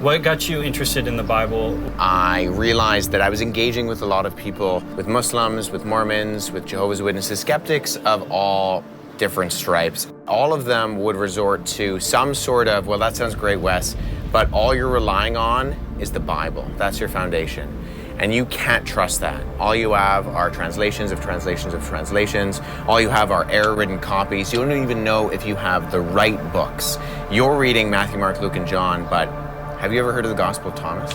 What got you interested in the Bible? I realized that I was engaging with a lot of people, with Muslims, with Mormons, with Jehovah's Witnesses, skeptics of all different stripes. All of them would resort to some sort of, well, that sounds great, Wes, but all you're relying on is the Bible. That's your foundation. And you can't trust that. All you have are translations of translations of translations. All you have are error-ridden copies. You don't even know if you have the right books. You're reading Matthew, Mark, Luke, and John, but have you ever heard of the Gospel of Thomas?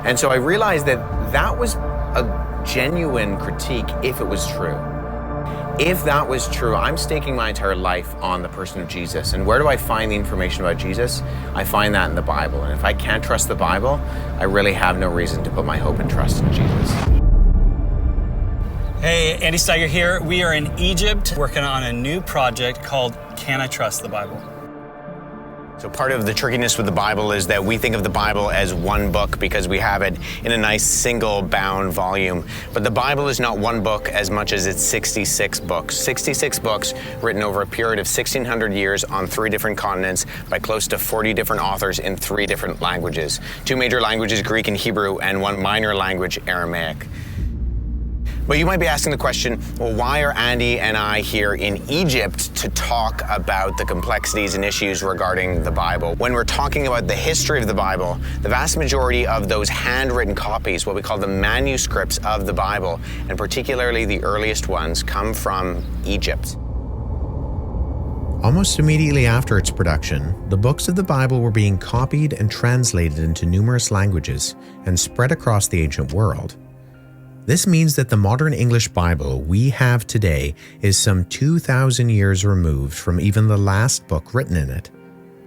And so I realized that that was a genuine critique if it was true. If that was true, I'm staking my entire life on the person of Jesus. And where do I find the information about Jesus? I find that in the Bible. And if I can't trust the Bible, I really have no reason to put my hope and trust in Jesus. Hey, Andy Steiger here. We are in Egypt working on a new project called Can I Trust the Bible? So part of the trickiness with the Bible is that we think of the Bible as one book because we have it in a nice single bound volume. But the Bible is not one book as much as it's 66 books. 66 books written over a period of 1,600 years on 3 different continents by close to 40 different authors in 3 different languages. 2 major languages, Greek and Hebrew, and 1 minor language, Aramaic. But you might be asking the question, well, why are Andy and I here in Egypt to talk about the complexities and issues regarding the Bible? When we're talking about the history of the Bible, the vast majority of those handwritten copies, what we call the manuscripts of the Bible, and particularly the earliest ones, come from Egypt. Almost immediately after its production, the books of the Bible were being copied and translated into numerous languages and spread across the ancient world. This means that the modern English Bible we have today is some 2,000 years removed from even the last book written in it.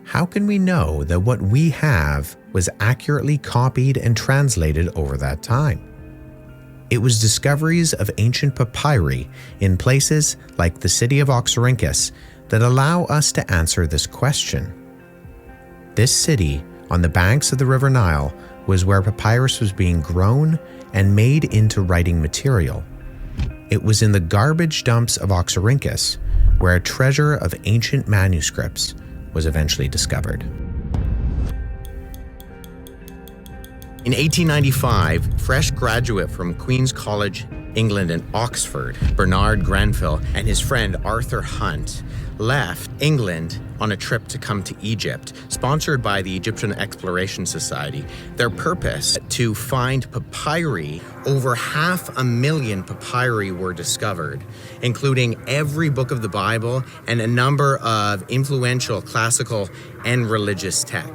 How can we know that what we have was accurately copied and translated over that time? It was discoveries of ancient papyri in places like the city of Oxyrhynchus that allow us to answer this question. This city, on the banks of the River Nile, was where papyrus was being grown and made into writing material. It was in the garbage dumps of Oxyrhynchus where a treasure of ancient manuscripts was eventually discovered. In 1895, fresh graduate from Queen's College, England and Oxford, Bernard Grenfell and his friend Arthur Hunt left England on a trip to come to Egypt, sponsored by the Egyptian Exploration Society. Their purpose, to find papyri. Over 500,000 papyri were discovered, including every book of the Bible and a number of influential classical and religious texts.